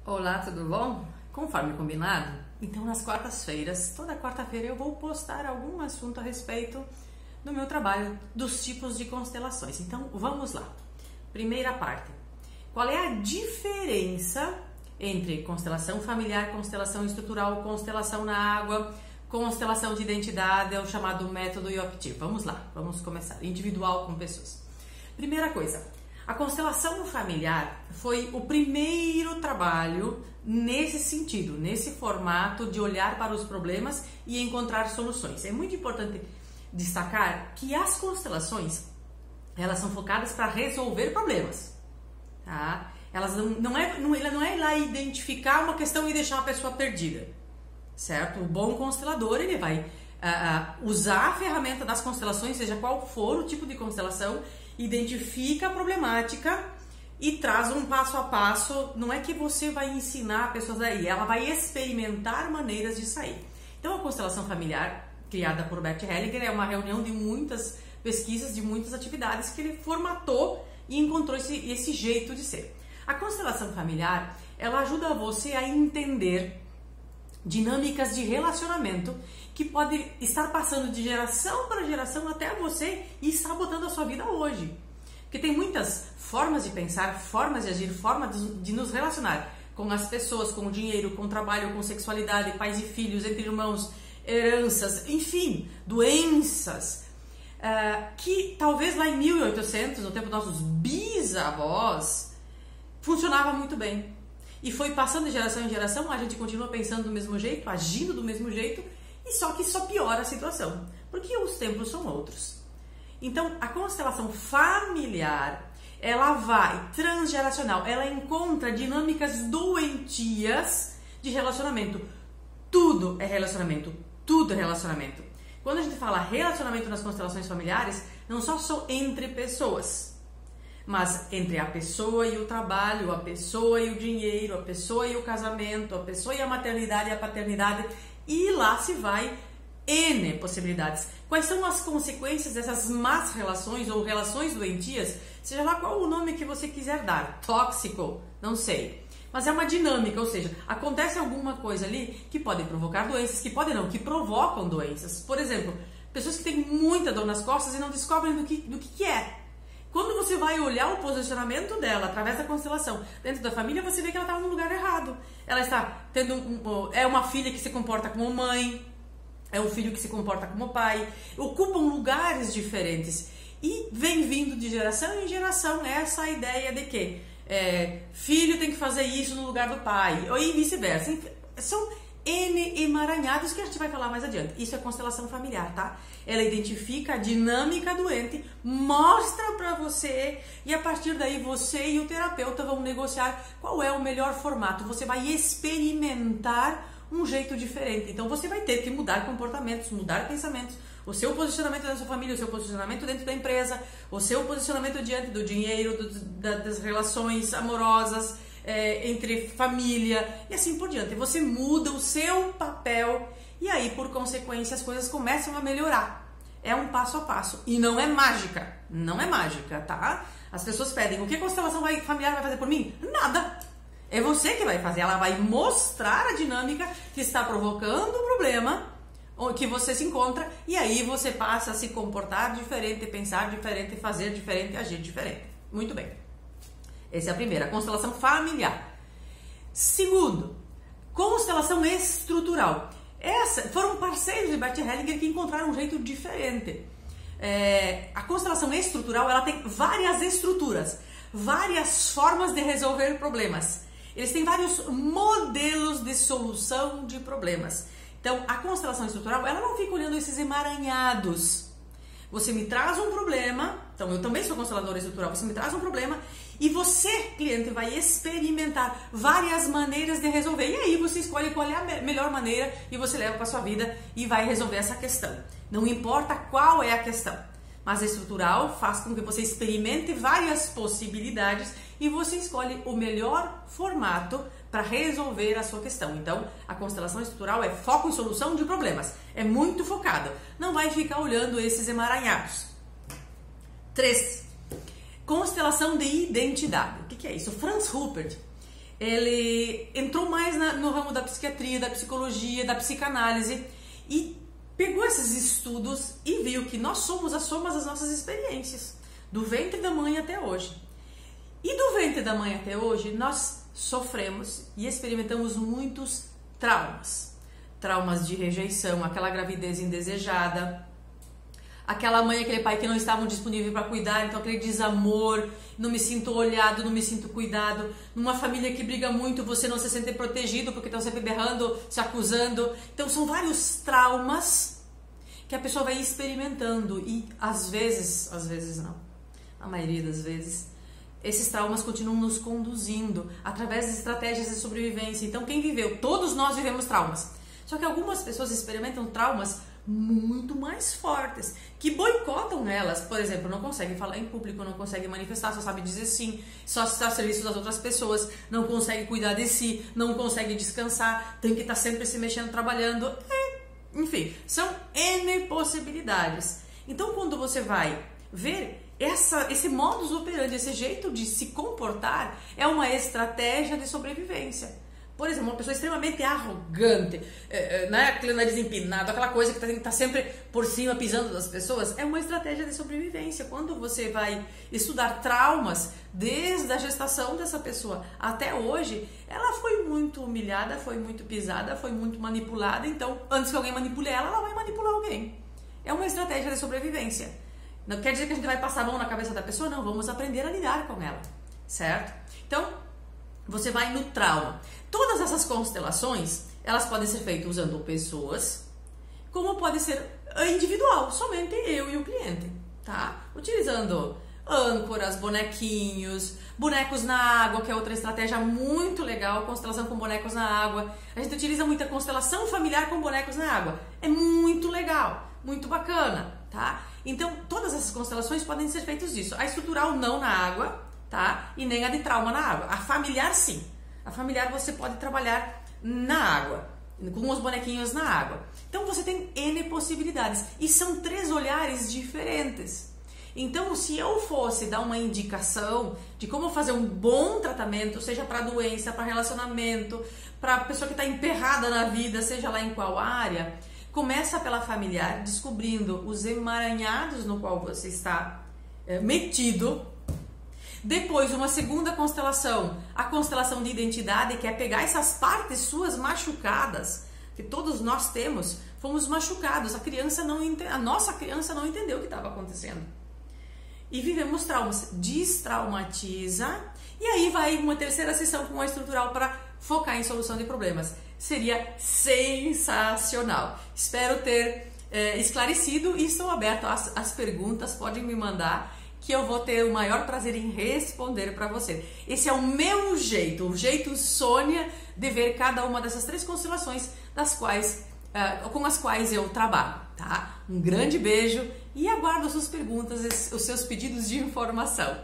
Olá, tudo bom? Conforme combinado, então nas quartas-feiras, toda quarta-feira eu vou postar algum assunto a respeito do meu trabalho, dos tipos de constelações. Então vamos lá. Primeira parte. Qual é a diferença entre constelação familiar, constelação estrutural, constelação na água, constelação de identidade, é o chamado método IOPT? Vamos lá, vamos começar. Individual com pessoas. Primeira coisa. A constelação familiar foi o primeiro trabalho nesse sentido, nesse formato de olhar para os problemas e encontrar soluções. É muito importante destacar que as constelações, elas são focadas para resolver problemas, tá? Elas não é ir lá identificar uma questão e deixar a pessoa perdida, certo? O bom constelador, ele vai usar a ferramenta das constelações, seja qual for o tipo de constelação, identifica a problemática e traz um passo a passo. Não é que você vai ensinar a pessoa daí, ela vai experimentar maneiras de sair. Então a constelação familiar, criada por Bert Hellinger, é uma reunião de muitas pesquisas, de muitas atividades que ele formatou e encontrou esse jeito de ser. A constelação familiar, ela ajuda você a entender dinâmicas de relacionamento que pode estar passando de geração para geração até você e sabotando a sua vida hoje. Porque tem muitas formas de pensar, formas de agir, formas de nos relacionar com as pessoas, com o dinheiro, com o trabalho, com sexualidade, pais e filhos, entre irmãos, heranças, enfim, doenças, que talvez lá em 1800, no tempo dos nossos bisavós, funcionava muito bem. E foi passando de geração em geração, a gente continua pensando do mesmo jeito, agindo do mesmo jeito, e só que só piora a situação, porque os tempos são outros. Então, a constelação familiar, ela vai transgeracional, ela encontra dinâmicas doentias de relacionamento. Tudo é relacionamento, tudo é relacionamento. Quando a gente fala relacionamento nas constelações familiares, não só entre pessoas, mas entre a pessoa e o trabalho, a pessoa e o dinheiro, a pessoa e o casamento, a pessoa e a maternidade e a paternidade, e lá se vai N possibilidades. Quais são as consequências dessas más relações ou relações doentias, seja lá qual o nome que você quiser dar, tóxico, não sei. Mas é uma dinâmica, ou seja, acontece alguma coisa ali que pode provocar doenças, que podem não, que provocam doenças. Por exemplo, pessoas que têm muita dor nas costas e não descobrem do que é. Quando você vai olhar o posicionamento dela através da constelação dentro da família, você vê que ela está no lugar errado. Ela está tendo é uma filha que se comporta como mãe, é um filho que se comporta como pai, ocupam lugares diferentes e vem vindo de geração em geração essa ideia de que filho tem que fazer isso no lugar do pai, e vice-versa. São N emaranhados que a gente vai falar mais adiante. Isso é constelação familiar, tá? Ela identifica a dinâmica doente, mostra pra você e a partir daí você e o terapeuta vão negociar qual é o melhor formato. Você vai experimentar um jeito diferente. Então você vai ter que mudar comportamentos, mudar pensamentos, o seu posicionamento dentro da sua família, o seu posicionamento dentro da empresa, o seu posicionamento diante do dinheiro, das relações amorosas, entre família e assim por diante. Você muda o seu papel e aí, por consequência, as coisas começam a melhorar. É um passo a passo e não é mágica, não é mágica, tá? As pessoas pedem, o que a constelação familiar vai fazer por mim? Nada! É você que vai fazer, ela vai mostrar a dinâmica que está provocando o problema que você se encontra e aí você passa a se comportar diferente, pensar diferente, fazer diferente, agir diferente. Muito bem. Essa é a primeira, constelação familiar. Segundo, constelação estrutural. Foram parceiros de Bert Hellinger que encontraram um jeito diferente. A constelação estrutural, ela tem várias estruturas, várias formas de resolver problemas. Eles têm vários modelos de solução de problemas. Então, a constelação estrutural, ela não fica olhando esses emaranhados. Você me traz um problema, então eu também sou consteladora estrutural, você me traz um problema e você, cliente, vai experimentar várias maneiras de resolver. E aí você escolhe qual é a melhor maneira e você leva para sua vida e vai resolver essa questão. Não importa qual é a questão, mas a estrutural faz com que você experimente várias possibilidades e você escolhe o melhor formato para resolver a sua questão. Então, a constelação estrutural é foco em solução de problemas. É muito focada. Não vai ficar olhando esses emaranhados. 3. Constelação de identidade. O que é isso? Franz Ruppert, ele entrou mais no ramo da psiquiatria, da psicologia, da psicanálise e pegou esses estudos e viu que nós somos a soma das nossas experiências, do ventre da mãe até hoje. E do ventre da mãe até hoje, nós sofremos e experimentamos muitos traumas. Traumas de rejeição, aquela gravidez indesejada, aquela mãe, aquele pai que não estavam disponíveis para cuidar, então aquele desamor, não me sinto olhado, não me sinto cuidado. Numa família que briga muito, você não se sente protegido porque estão sempre berrando, se acusando. Então são vários traumas que a pessoa vai experimentando e às vezes não, a maioria das vezes, esses traumas continuam nos conduzindo através de estratégias de sobrevivência. Então quem viveu, todos nós vivemos traumas. Só que algumas pessoas experimentam traumas muito mais fortes, que boicotam elas. Por exemplo, não conseguem falar em público, não conseguem manifestar, só sabe dizer sim, só está a serviço das outras pessoas, não consegue cuidar de si, não consegue descansar, tem que estar sempre se mexendo, trabalhando, enfim, são N possibilidades. Então, quando você vai ver esse modus operandi, esse jeito de se comportar, é uma estratégia de sobrevivência. Por exemplo, uma pessoa extremamente arrogante, né? Aquele nariz empinado, aquela coisa que tem que estar sempre por cima, pisando das pessoas, é uma estratégia de sobrevivência. Quando você vai estudar traumas, desde a gestação dessa pessoa até hoje, ela foi muito humilhada, foi muito pisada, foi muito manipulada, então antes que alguém manipule ela, ela vai manipular alguém. É uma estratégia de sobrevivência. Não quer dizer que a gente vai passar a mão na cabeça da pessoa, não, vamos aprender a lidar com ela, certo? Então, você vai no trauma. Todas essas constelações, elas podem ser feitas usando pessoas, como pode ser individual, somente eu e o cliente, tá? Utilizando âncoras, bonequinhos, bonecos na água, que é outra estratégia muito legal, constelação com bonecos na água. A gente utiliza muita constelação familiar com bonecos na água. É muito legal, muito bacana, tá? Então, todas essas constelações podem ser feitas disso. A estrutural não na água, tá? E nem a de trauma na água. A familiar, sim. A familiar você pode trabalhar na água, com os bonequinhos na água. Então você tem N possibilidades. E são 3 olhares diferentes. Então, se eu fosse dar uma indicação de como fazer um bom tratamento, seja para doença, para relacionamento, para pessoa que está emperrada na vida, seja lá em qual área, começa pela familiar, descobrindo os emaranhados no qual você está metido. Depois, uma segunda constelação, a constelação de identidade, que é pegar essas partes suas machucadas, que todos nós temos, fomos machucados, a nossa criança não entendeu o que estava acontecendo. E vivemos traumas, destraumatiza, e aí vai uma terceira sessão com a estrutural para focar em solução de problemas. Seria sensacional. Espero ter esclarecido e estou aberto às perguntas, podem me mandar, que eu vou ter o maior prazer em responder para você. Esse é o meu jeito, o jeito Sônia de ver cada uma dessas 3 constelações com as quais eu trabalho, tá? Um grande beijo e aguardo as suas perguntas, os seus pedidos de informação.